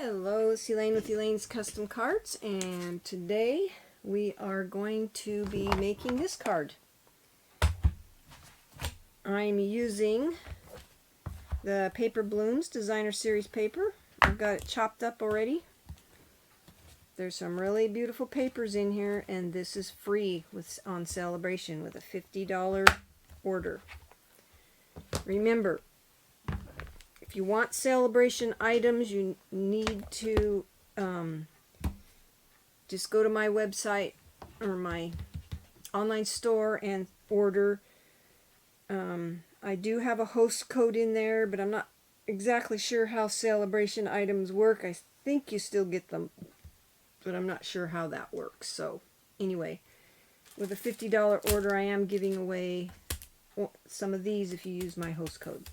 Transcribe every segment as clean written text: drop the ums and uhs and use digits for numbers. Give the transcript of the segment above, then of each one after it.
Hello, it's Elaine with Elaine's Custom Cards, and today we are going to be making this card. I'm using the Paper Blooms Designer Series paper. I've got it chopped up already. There's some really beautiful papers in here, and this is free on Sale-A-Bration with a $50 order. Remember, if you want Sale-A-Bration items, you need to just go to my website or my online store and order. I do have a host code in there, but I'm not exactly sure how Sale-A-Bration items work. I think you still get them, but I'm not sure how that works. So anyway, with a $50 order, I am giving away some of these if you use my host code.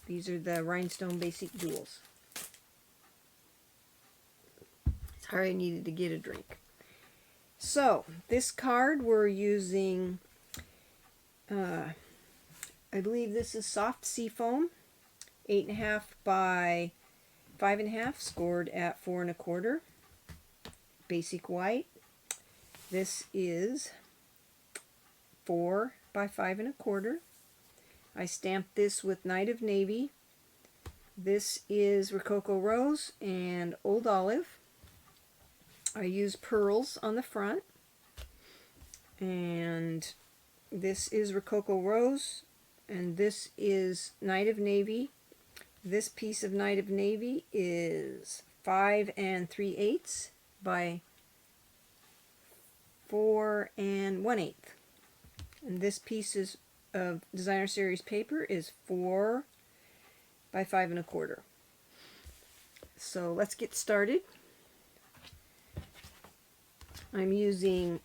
These are the Rhinestone Basic Duals. Sorry, I needed to get a drink. So, this card we're using, I believe this is soft seafoam, 8.5 by 5.5, scored at 4 1/4. Basic white. This is 4 by 5 1/4. I stamped this with Night of Navy. This is Rococo Rose and Old Olive. I use pearls on the front. And this is Rococo Rose, and this is Night of Navy. This piece of Night of Navy is 5 3/8 by 4 1/8. And this piece of Designer Series paper is 4 by 5 1/4. So let's get started. I'm using,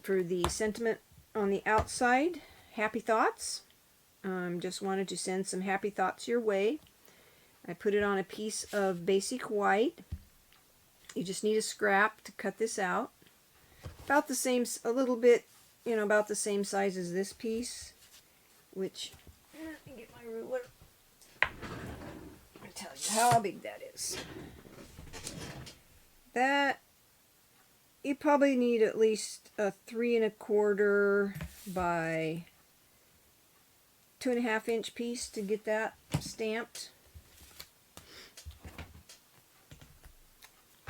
for the sentiment on the outside, happy thoughts. Just wanted to send some happy thoughts your way. I put it on a piece of basic white. You just need a scrap to cut this out. About the same, a little bit, about the same size as this piece. Which, let me get my ruler. I'll tell you how big that is. That, you probably need at least a 3 1/4 by 2.5 inch piece to get that stamped.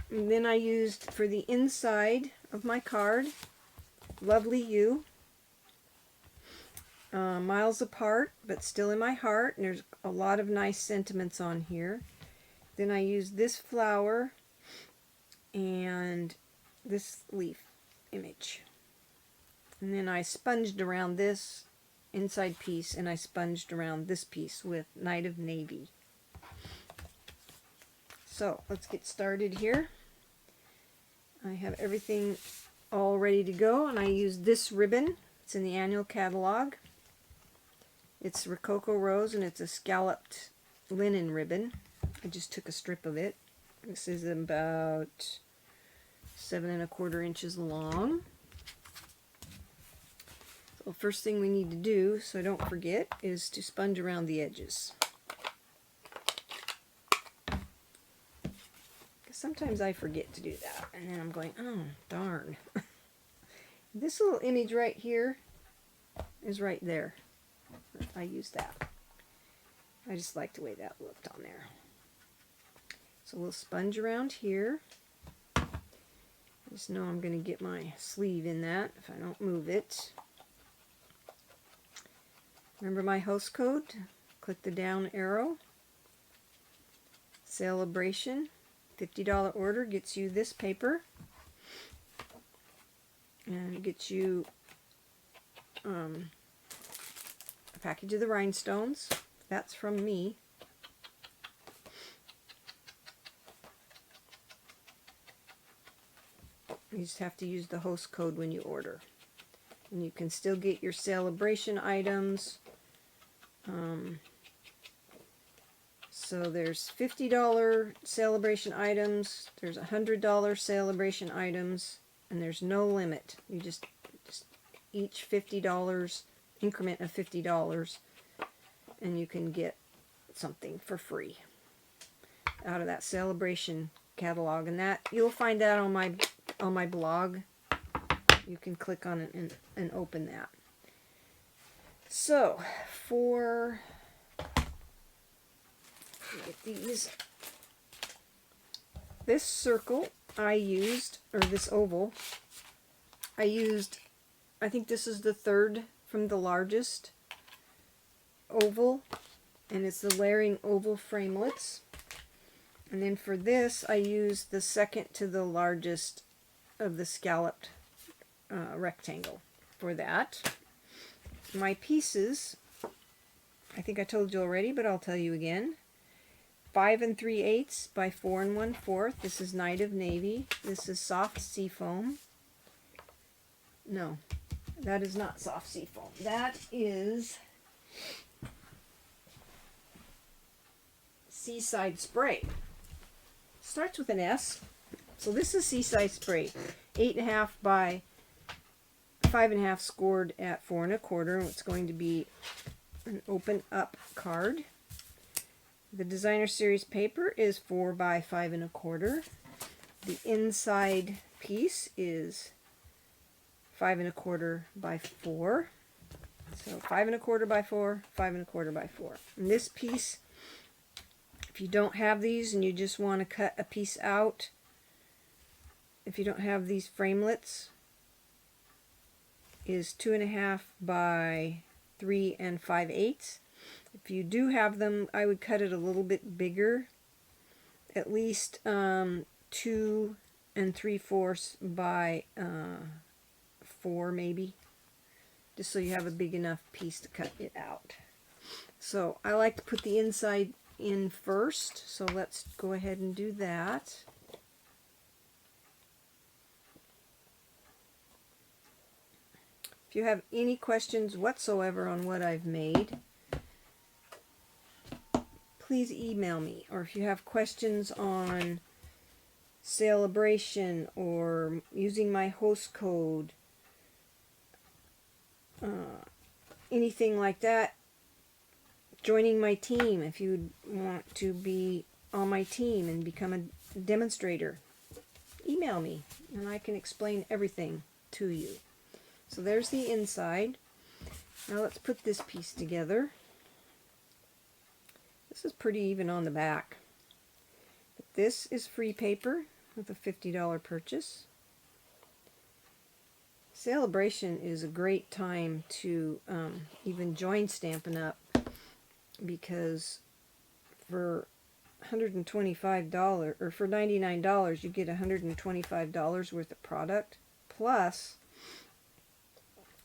And then I used, for the inside of my card, Lovely You. Miles apart, but still in my heart, and there's a lot of nice sentiments on here. Then I used this flower and this leaf image, and then I sponged around this inside piece, and I sponged around this piece with Night of Navy. So let's get started here. I have everything all ready to go, and I used this ribbon. It's in the annual catalog. It's Rococo Rose, and it's a scalloped linen ribbon. I just took a strip of it. This is about 7 1/4 inches long. So first thing we need to do, so I don't forget, is to sponge around the edges. Because sometimes I forget to do that, and then I'm going, oh, darn. This little image right here is right there. I use that. I just like the way that looked on there. So we'll sponge around here. Just know I'm going to get my sleeve in that if I don't move it. Remember my host code? Click the down arrow. Sale-A-Bration, $50 order gets you this paper. And it gets you a package of the rhinestones. That's from me. You just have to use the host code when you order. And you can still get your Sale-A-Bration items. So there's $50 Sale-A-Bration items, there's $100 Sale-A-Bration items, and there's no limit. You just each $50, increment of $50, and you can get something for free out of that Sale-A-Bration catalog, and that you'll find that on my blog. You can click on it and open that. So for get these, this circle I used, or this oval I used, I think this is the third from the largest oval, and it's the layering oval framelits. And then for this I used the second to the largest of the scalloped rectangle for that. My pieces, I think I told you already, but I'll tell you again. 5 3/8 by 4 1/4. This is Night of Navy. This is soft seafoam. No, that is not soft seafoam. That is Seaside Spray. Starts with an S. So this is Seaside Spray. 8.5 by 5.5 scored at 4 1/4. It's going to be an open up card. The Designer Series paper is 4 by 5 1/4. The inside piece is 5 1/4 by 4. So 5 1/4 by 4, 5 1/4 by 4. And this piece, if you don't have these and you just want to cut a piece out, if you don't have these framelits, is 2.5 by 3 5/8. If you do have them, I would cut it a little bit bigger, at least 2 3/4 by 4 maybe, just so you have a big enough piece to cut it out. So I like to put the inside in first, so let's go ahead and do that. If you have any questions whatsoever on what I've made, please email me. Or if you have questions on Sale-A-Bration or using my host code, anything like that, joining my team, if you want to be on my team and become a demonstrator, email me and I can explain everything to you. So there's the inside. Now let's put this piece together. This is pretty even on the back. But this is free paper with a $50 purchase. Sale-A-Bration is a great time to even join Stampin' Up! Because for $125 or for $99 you get $125 worth of product plus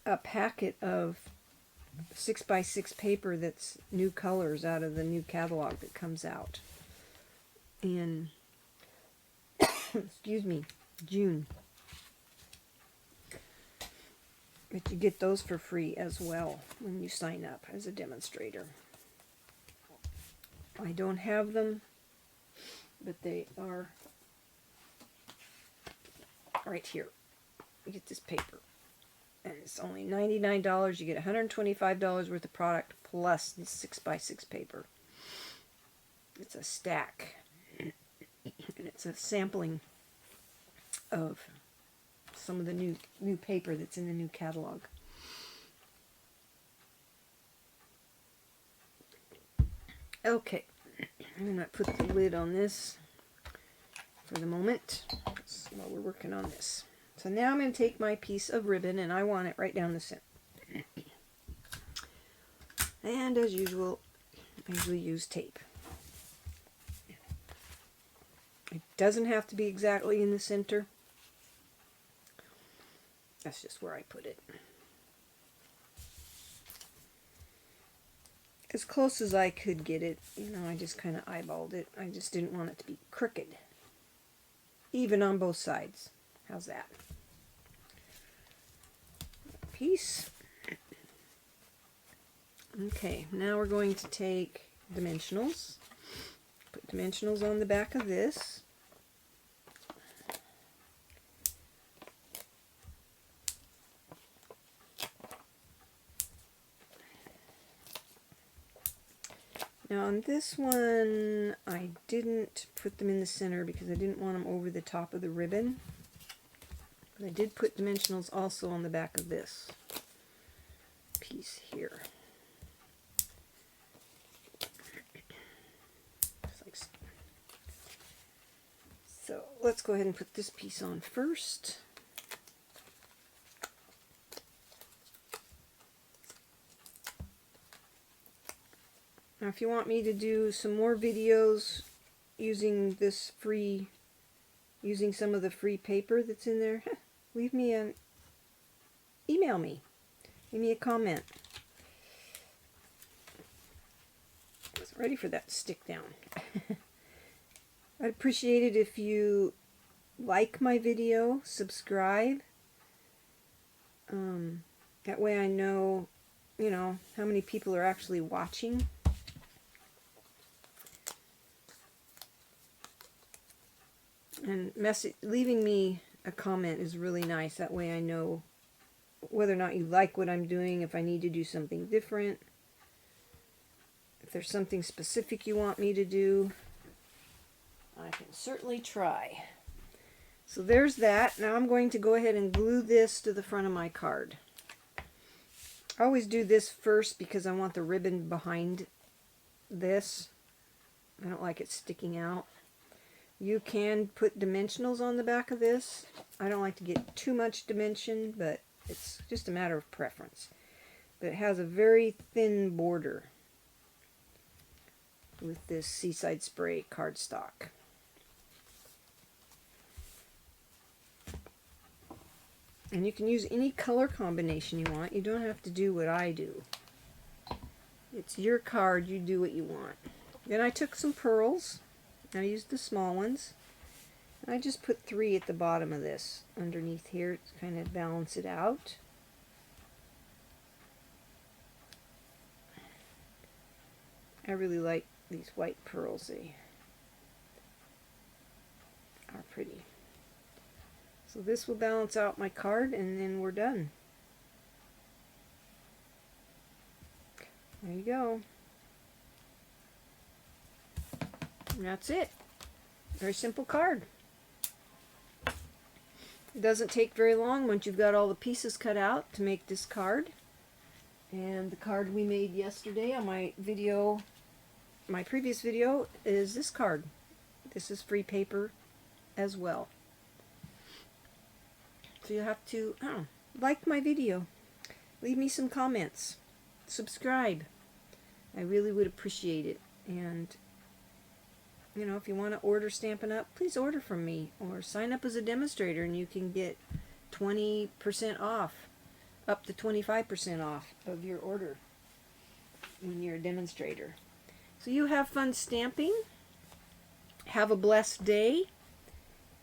a packet of 6x6 paper that's new colors out of the new catalog that comes out in excuse me, June. But you get those for free as well when you sign up as a demonstrator. I don't have them, but they are right here. You get this paper. And it's only $99. You get $125 worth of product plus this 6x6 paper. It's a stack. And it's a sampling of some of the new paper that's in the new catalog. Okay, I'm going to put the lid on this for the moment while we're working on this. So now I'm going to take my piece of ribbon and I want it right down the center. And as usual, I usually use tape. It doesn't have to be exactly in the center. That's just where I put it. As close as I could get it, you know, I just kind of eyeballed it. I just didn't want it to be crooked. Even on both sides. How's that? Piece. Okay, now we're going to take dimensionals. Put dimensionals on the back of this. Now on this one, I didn't put them in the center because I didn't want them over the top of the ribbon. But I did put dimensionals also on the back of this piece here. So let's go ahead and put this piece on first. Now if you want me to do some more videos using this free, using some of the free paper that's in there, leave me an email me. Leave me a comment. I wasn't ready for that to stick down. I'd appreciate it if you like my video, subscribe. That way I know, you know, how many people are actually watching. And leaving me a comment is really nice. That way I know whether or not you like what I'm doing, if I need to do something different, if there's something specific you want me to do. I can certainly try. So there's that. Now I'm going to go ahead and glue this to the front of my card. I always do this first because I want the ribbon behind this. I don't like it sticking out. You can put dimensionals on the back of this. I don't like to get too much dimension, but it's just a matter of preference. But it has a very thin border with this Seaside Spray cardstock. And you can use any color combination you want. You don't have to do what I do. It's your card, you do what you want. Then I took some pearls. I used the small ones. I just put 3 at the bottom of this, underneath here, to kind of balance it out. I really like these white pearls. They are pretty. So this will balance out my card, and then we're done. There you go. And that's it. Very simple card. It doesn't take very long once you've got all the pieces cut out to make this card. And the card we made yesterday on my video, my previous video, is this card. This is free paper as well. So you have to like my video, leave me some comments, subscribe. I really would appreciate it. And you know, if you want to order Stampin' Up, please order from me, or sign up as a demonstrator and you can get 20% off, up to 25% off of your order when you're a demonstrator. So you have fun stamping, have a blessed day,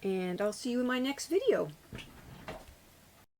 and I'll see you in my next video.